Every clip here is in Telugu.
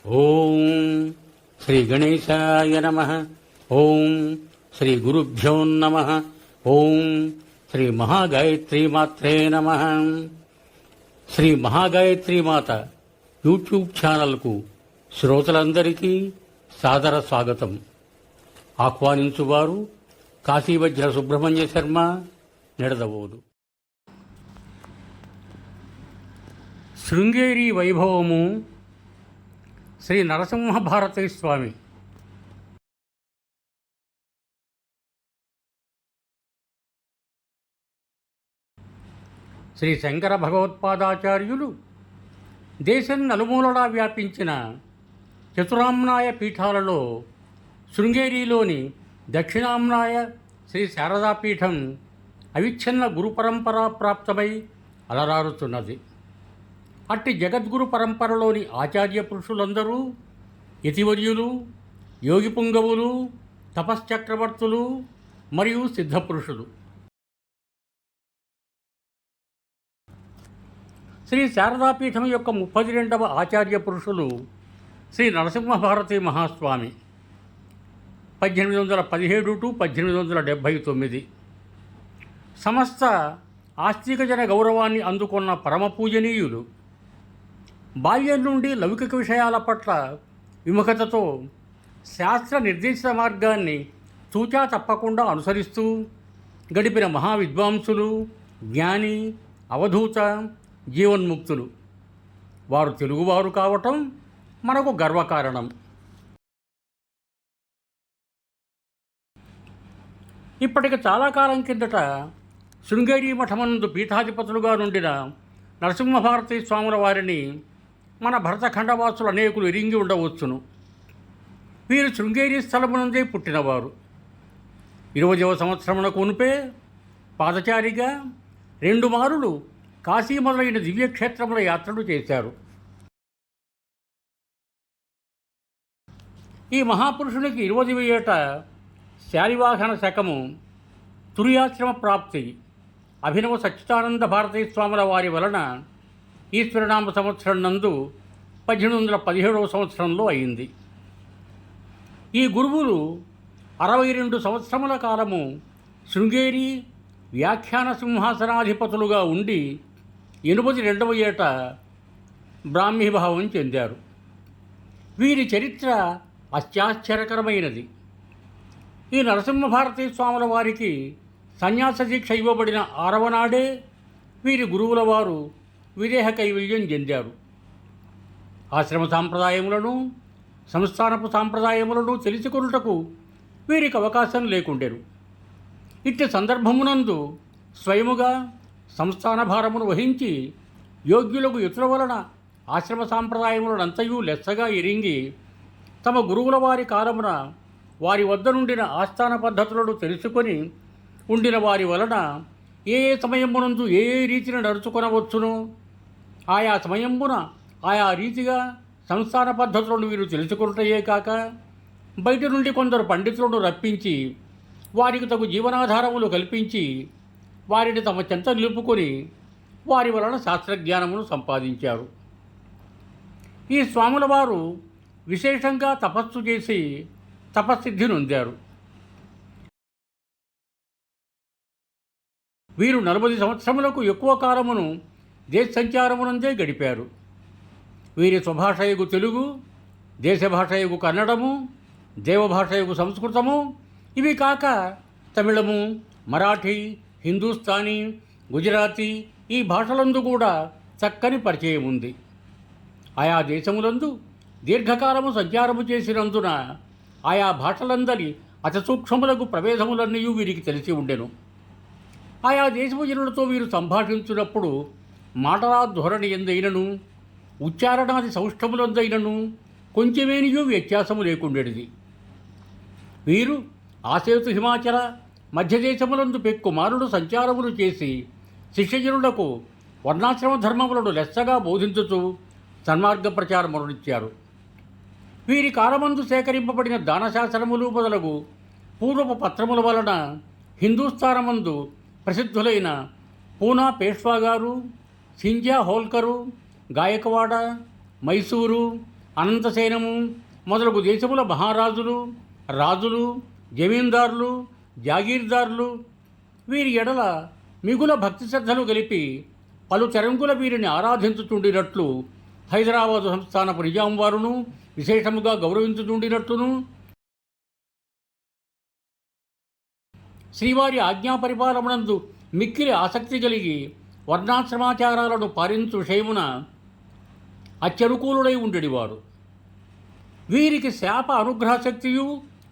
ఓం శ్రీ గణేశాయ నమః. ఓం శ్రీ గురుభ్యో నమః. ఓం శ్రీ మహాగాయత్రీమాత్రే నమః. శ్రీ మహాగాయత్రీమాత యూట్యూబ్ ఛానల్కు శ్రోతలందరికీ సాదర స్వాగతం. ఆహ్వానించువారు కాశీవజ్ర సుబ్రహ్మణ్య శర్మ, నిడదవోలు. శృంగేరి వైభవము శ్రీ నరసింహ భారతీ స్వామి. శ్రీ శంకర భగవత్పాదాచార్యులు దేశం నలుమూలలా వ్యాపించిన చతురామ్నాయ పీఠాలలో శృంగేరిలోని దక్షిణామ్నాయ శ్రీ శారదాపీఠం అవిచ్ఛిన్న గురుపరంపరా ప్రాప్తమై అలరారుతున్నది. అట్టి జగద్గురు పరంపరలోని ఆచార్య పురుషులందరూ యతివర్యులు, యోగి పుంగవులు, తపశ్చక్రవర్తులు మరియు సిద్ధపురుషులు. శ్రీ శారదాపీఠం యొక్క 32వ ఆచార్య పురుషులు శ్రీ నరసింహభారతీ మహాస్వామి 1817 టు 1879. సమస్త ఆస్తిక జన గౌరవాన్ని అందుకున్న పరమ పూజనీయులు. బాల్యం నుండి లౌకిక విషయాల పట్ల విముఖతతో శాస్త్ర నిర్దేశిత మార్గాన్ని తూచా తప్పకుండా అనుసరిస్తూ గడిపిన మహావిద్వాంసులు, జ్ఞాని, అవధూత, జీవన్ముక్తులు. వారు తెలుగువారు కావటం మనకు గర్వకారణం. ఇప్పటికి చాలా కాలం కిందట శృంగేరి మఠమందు పీఠాధిపతులుగా నుండిన నరసింహభారతీ స్వాముల వారిని మన భరతఖండవాసులు అనేకులు ఎరింగి ఉండవచ్చును. వీరు శృంగేరి స్థలమునందే పుట్టినవారు. 20వ సంవత్సరమునకు మునిపే పాదచారిగా 2 మారులు కాశీ మొదలైన దివ్యక్షేత్రముల యాత్రలు చేశారు. ఈ మహాపురుషునికి 20వ ఏట శాలివాహన శకము తురియాశ్రమ ప్రాప్తి అభినవ సచ్చిదానంద భారతీ స్వాముల వారి వలన ఈశ్వరనామ సంవత్సరం నందు 1817వ సంవత్సరంలో అయింది. ఈ గురువులు 62 సంవత్సరముల కాలము శృంగేరి వ్యాఖ్యాన సింహాసనాధిపతులుగా ఉండి 82వ ఏట బ్రాహ్మీభావం చెందారు. వీరి చరిత్ర అత్యాశ్చర్యకరమైనది. ఈ నరసింహభారతీ స్వాముల వారికి సన్యాస దీక్ష ఇవ్వబడిన 6వ నాడే వీరి గురువుల వారు విదేహ కైవల్యం చెందారు. ఆశ్రమ సాంప్రదాయములను, సంస్థానపు సాంప్రదాయములను తెలుసుకొనుటకు వీరికి అవకాశం లేకుండెను. ఇట్టి సందర్భమునందు స్వయముగా సంస్థాన భారమును వహించి యోగ్యులకు ఇతరుల వలన ఆశ్రమ సాంప్రదాయములనంతయూ లెస్సగా ఎరింగి తమ గురువుల వారి కాలమున వారి వద్ద నుండిన ఆస్థాన పద్ధతులను తెలుసుకొని ఉండిన వారి వలన ఏ సమయమునందు ఏ రీతిని నడుచుకొనవచ్చునో ఆయా సమయమున ఆయా రీతిగా సంస్థాన పద్ధతులను వీరు తెలుసుకున్నటయే కాక బయట నుండి కొందరు పండితులను రప్పించి వారికి తగు జీవనాధారములు కల్పించి వారిని తమ చెంత నిలుపుకొని వారి వలన శాస్త్రజ్ఞానమును సంపాదించారు. ఈ స్వాముల వారు విశేషంగా తపస్సు చేసి తపస్సిద్ధి నొందారు. వీరు 40 సంవత్సరములకు ఎక్కువ కాలమును దేశ సంచారమునందే గడిపారు. వీరి స్వభాషయగు తెలుగు, దేశభాషయగు కన్నడము, దేవభాషయగు సంస్కృతము, ఇవి కాక తమిళము, మరాఠీ, హిందూస్థానీ, గుజరాతీ ఈ భాషలందు కూడా చక్కని పరిచయం ఉంది. ఆయా దేశములందు దీర్ఘకాలము సంచారము చేసినందున ఆయా భాషలందరి అతిసూక్ష్మములకు ప్రభేదములన్నీ వీరికి తెలిసి ఉండెను. ఆయా దేశపు జనులతో వీరు సంభాషించినప్పుడు మాటలా ధోరణి ఎందైనను, ఉచ్చారణాది సౌష్ఠములందైనను కొంచెమేనియూ వ్యత్యాసము లేకుండేది. వీరు ఆసేతు హిమాచల మధ్యదేశములందు పెక్కుమారుడు సంచారములు చేసి శిష్యజనులకు వర్ణాశ్రమ ధర్మములను లెస్సగా బోధించుతూ సన్మార్గ ప్రచారమునిచ్చారు. వీరి కాలమందు సేకరింపబడిన దానశాసనములు మొదలగు పూర్వపు పత్రముల వలన హిందూస్థానమందు ప్రసిద్ధులైన పూనా పేష్వా గారు, సింజా హోల్కరు, గాయకవాడ, మైసూరు, అనంతసేనము మొదలగు దేశముల మహారాజులు, రాజులు, జమీందారులు, జాగీర్దారులు వీరి ఎడల మిగుల భక్తి శ్రద్ధలు గలిపి పలు తెరంగుల వీరిని ఆరాధించుచుండినట్లు హైదరాబాదు సంస్థానపు నిజాం వారును విశేషముగా గౌరవించుచుండినట్లును శ్రీవారి ఆజ్ఞాపరిపాలనందు మిక్కిలి ఆసక్తి కలిగి వర్ణాశ్రమాచారాలను పాలించు విషయమున అత్యనుకూలుడై ఉండేవాడు. వీరికి శాప అనుగ్రహ శక్తియు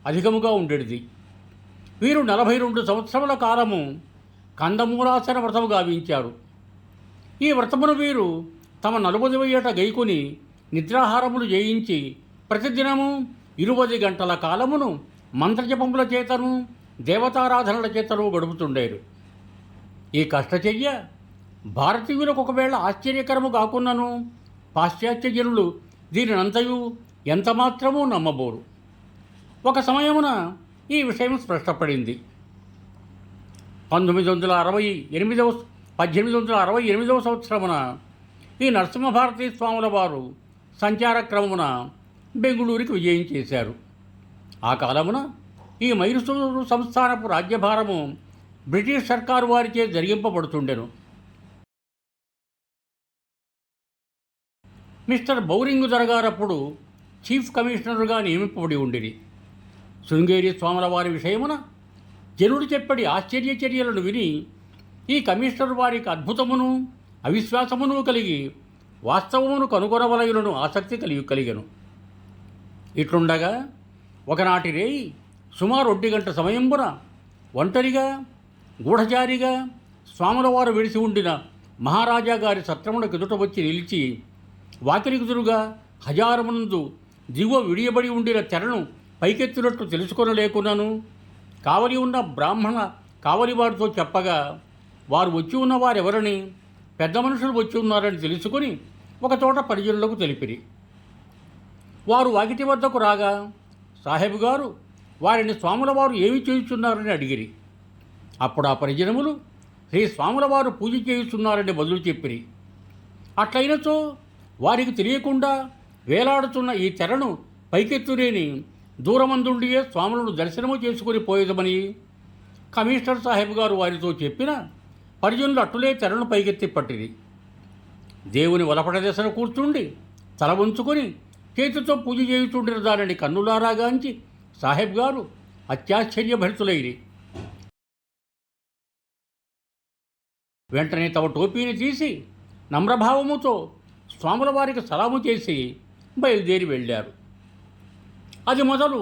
అధికముగా ఉండేది. వీరు 42 సంవత్సరముల కాలము కందమూలాసన వ్రతము గావించారు. ఈ వ్రతమును వీరు తమ 40 ఏట గైకొని నిద్రాహారములు చేయించి ప్రతిదినము 20 గంటల కాలమును మంత్రజపముల చేతను దేవతారాధనల చేతను గడుపుతుండేరు. ఈ కష్టచర్య భారతీయులకు ఒకవేళ ఆశ్చర్యకరము కాకున్నను పాశ్చాత్య జనులు దీనినంతయు ఎంతమాత్రమూ నమ్మబోరు. ఒక సమయమున ఈ విషయం స్పష్టపడింది. 1868 సంవత్సరమున ఈ నరసింహభారతీ స్వాముల వారు సంచార క్రమమున బెంగుళూరుకి విజయం చేశారు. ఆ కాలమున ఈ మైసూరు సంస్థానపు రాజ్యభారము బ్రిటిష్ సర్కారు వారిచే జరిగింపబడుతుండెను. మిస్టర్ బౌరింగ్ దొరగారప్పుడు చీఫ్ కమిషనరుగా నియమింపబడి ఉండిరి. శృంగేరి స్వాముల వారి విషయమున జనుడు చెప్పడి ఆశ్చర్య చర్యలను విని ఈ కమిషనర్ వారికి అద్భుతమును అవిశ్వాసమును కలిగి వాస్తవమును కనుగొనవలయులను ఆసక్తి కలిగెను. ఇట్లుండగా ఒకనాటి రేయి సుమారు 1 గంట సమయంబున ఒంటరిగా గూఢచారిగా స్వాముల వారు విడిసి ఉండిన మహారాజా గారి సత్రమునకు ఎదుట వచ్చి నిలిచి వాకిలికుదురుగా హజారమునందు దిగువ విడియబడి ఉండిన తెరను పైకెత్తునట్లు తెలుసుకొనలేకున్నాను. కావలి ఉన్న బ్రాహ్మణ కావలివారితో చెప్పగా వారు వచ్చి ఉన్న వారెవరని పెద్ద మనుషులు వచ్చి ఉన్నారని తెలుసుకొని ఒకచోట పరిజనులకు తెలిపిరి. వారు వాకిటి వద్దకు రాగా సాహెబు గారు వారిని స్వాముల వారు ఏమి చేయుచున్నారని అడిగిరి. అప్పుడు ఆ పరిజనములు శ్రీ స్వాముల వారు పూజ చేయుచున్నారని బదులు చెప్పిరి. అట్లయినచో వారికి తెలియకుండా వేలాడుతున్న ఈ తెరను పైకెత్తురేని దూరమందుండియే స్వాములను దర్శనము చేసుకుని పోయేదమని కమిషనర్ సాహెబ్ గారు వారితో చెప్పిన పరిజనులు అట్టులే తెరను పైకెత్తి పట్టిరి. దేవుని వలపడ దశన కూర్చుండి తల వంచుకొని చేతితో పూజ చేయుచుండిన దానిని కన్నులారాగాంచి సాహెబ్ గారు అత్యాశ్చర్యభరితులైరి. వెంటనే తమ టోపీని తీసి నమ్రభావముతో స్వాముల వారికి సలాము చేసి బయలుదేరి వెళ్ళారు. అది మొదలు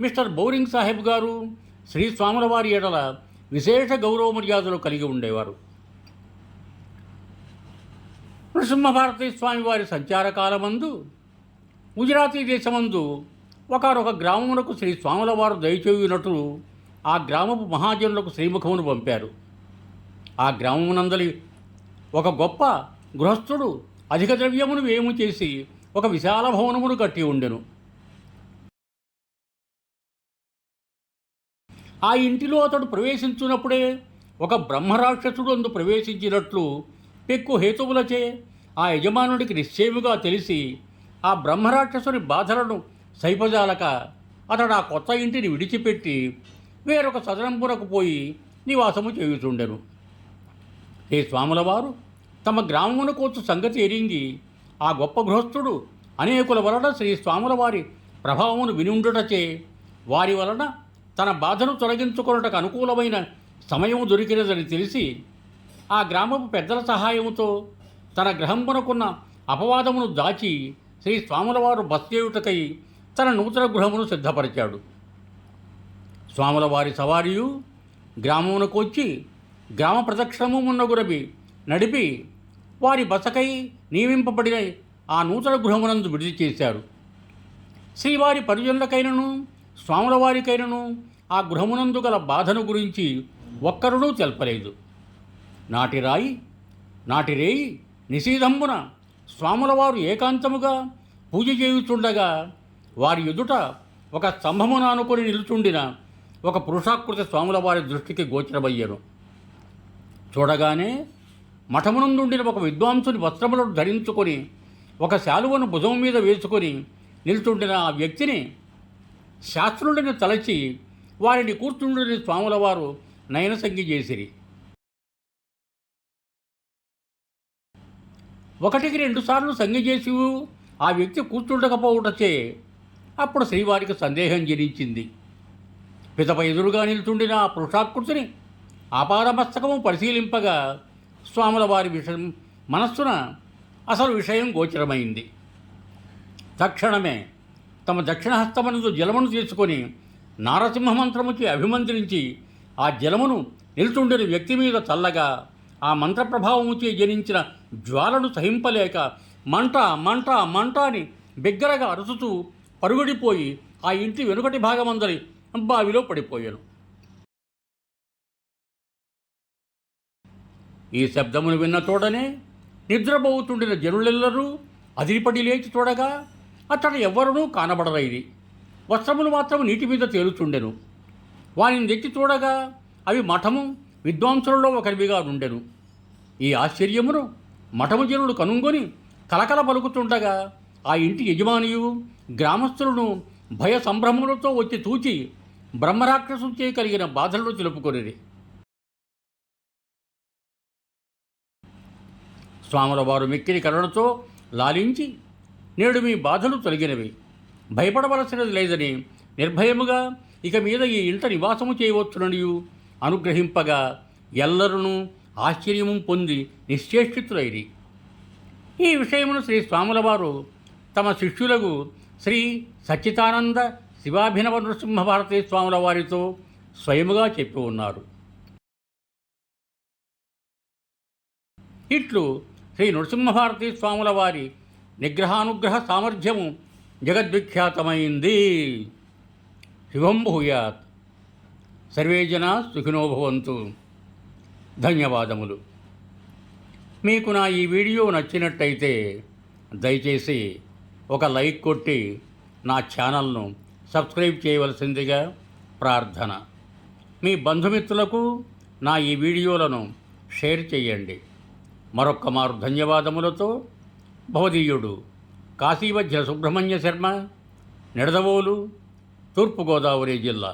మిస్టర్ బౌరింగ్ సాహెబ్ గారు శ్రీ స్వాముల వారి ఎడల విశేష గౌరవ మర్యాదలు కలిగి ఉండేవారు. నృసింహభారతీ స్వామి వారి సంచార కాలమందు గుజరాతీ దేశమందు ఒకనొక గ్రామమునకు శ్రీ స్వాముల వారు దయచేయునట్లు ఆ గ్రామపు మహాజనులకు శ్రీముఖమును పంపారు. ఆ గ్రామమునందలి ఒక గొప్ప గృహస్థుడు అధిక ద్రవ్యమును వ్యయము చేసి ఒక విశాల భవనమును కట్టి ఉండెను. ఆ ఇంటిలో అతడు ప్రవేశించున్నప్పుడే ఒక బ్రహ్మరాక్షసుడు అందు ప్రవేశించినట్లు పెక్కు హేతువులచే ఆ యజమానుడికి నిశ్చయముగా తెలిసి ఆ బ్రహ్మరాక్షసుని బాధలను సైపజాలక అతడు ఆ కొత్త ఇంటిని విడిచిపెట్టి వేరొక సదనంపునకు పోయి నివాసము చేయుచుండెను. శ్రీ స్వాముల వారు తమ గ్రామమునకు వచ్చు సంగతి ఎరింగి ఆ గొప్ప గృహస్థుడు అనేకుల వలన శ్రీ స్వాముల వారి ప్రభావమును వినుండుటచే వారి వలన తన బాధను తొలగించుకొనుటకు అనుకూలమైన సమయము దొరికినదని తెలిసి ఆ గ్రామపు పెద్దల సహాయముతో తన గ్రహంపునకున్న అపవాదమును దాచి శ్రీ స్వాముల వారు బస చేయుటకై తన నూతన గృహమును సిద్ధపరిచాడు. స్వాముల వారి సవారియు గ్రామమునకు వచ్చి గ్రామ ప్రదక్షిణము మున్నగురబి నడిపి వారి బసకై నియమింపబడిన ఆ నూతన గృహమునందు విడిది చేశారు. శ్రీవారి పరిజనులకైనను స్వాముల వారికైనను ఆ గృహమునందు గల బాధను గురించి ఒక్కరునూ తెల్పలేదు. నాటి రేయి నిశీధంబున స్వాముల వారు ఏకాంతముగా పూజ చేయుచుండగా వారి ఎదుట ఒక స్తంభమును ఆనుకొని నిలుచుండిన ఒక పురుషాకృతి స్వాముల వారి దృష్టికి గోచరమయ్యను. చూడగానే మఠమునందుండిన ఒక విద్వాంసుని వస్త్రములను ధరించుకొని ఒక శాలువను భుజం మీద వేసుకొని నిల్చుండిన ఆ వ్యక్తిని శాస్త్రుడిని తలచి వారిని కూర్చుండిన స్వాముల వారు నయనసంగి చేసిరి. ఒకటికి 2 సార్లు సంగి చేసి ఆ వ్యక్తి కూర్చుండకపోవటచే అప్పుడు శ్రీవారికి సందేహం జనించింది. పితప ఎదురుగా నిల్చుండిన ఆ పురుషాకృతిని ఆపాదమస్తకము పరిశీలింపగా స్వాముల వారి మనస్సున అసలు విషయం గోచరమైంది. తక్షణమే తమ దక్షిణహస్తమనందు జలమును తీసుకొని నారసింహ మంత్రముచి అభిమంత్రించి ఆ జలమును నిల్చుండిన వ్యక్తి మీద చల్లగా ఆ మంత్రప్రభావముచే జనించిన జ్వాలను సహింపలేక మంట మంట మంట అని బిగ్గరగా అరుచుతూ పరుగుడిపోయి ఆ ఇంటి వెనుకటి భాగమందరి బావిలో పడిపోయాను. ఈ శబ్దమును విన్న తోడనే నిద్రపోతుండిన జనులెల్లరూ అదిరిపడి లేచి చూడగా అతడు ఎవ్వరూ కానబడరైది. వస్త్రములు మాత్రం నీటి మీద తేలుచుండెను. వారిని తెచ్చి చూడగా అవి మఠము విద్వాంసులలో ఒకరివిగా నుండెను. ఈ ఆశ్చర్యమును మఠము జనులు కనుగొని కలకల పలుకుతుండగా ఆ ఇంటి యజమానియు గ్రామస్తులను భయ సంభ్రమములతో వచ్చి తూచి బ్రహ్మరాక్షసుచే కలిగిన బాధలను తెలుపుకొనిది. స్వాముల వారు మిక్కిలి కరుణతో లాలించి, నేడు మీ బాధలు తొలగినవి, భయపడవలసినది లేదని నిర్భయముగా ఇక మీద ఈ ఇంట నివాసము చేయవచ్చుననియు అనుగ్రహింపగా ఎల్లరూ ఆశ్చర్యము పొంది నిశ్చేష్టితులైరి. ఈ విషయమును శ్రీ స్వాముల వారు తమ శిష్యులకు శ్రీ సచ్చిదానంద శివాభినవ నృసింహభారతీ స్వాముల వారితో స్వయముగా చెప్పి ఉన్నారు. ఇట్లు శ్రీ నృసింహభారతీ స్వాముల వారి నిగ్రహానుగ్రహ సామర్థ్యము జగద్విఖ్యాతమైంది. శుభం భూయాత్. సర్వే జనా సుఖినో భవంతు. ధన్యవాదములు. మీకు నా ఈ వీడియో నచ్చినట్టయితే దయచేసి ఒక లైక్ కొట్టి నా ఛానల్ను సబ్స్క్రైబ్ చేయవలసిందిగా ప్రార్థన. మీ బంధుమిత్రులకు నా ఈ వీడియోలను షేర్ చేయండి. మరొక్క మారు ధన్యవాదములతో భవదీయుడు కాశీవజ్ర సుబ్రహ్మణ్య శర్మ, నిడదవోలు, తూర్పుగోదావరి జిల్లా.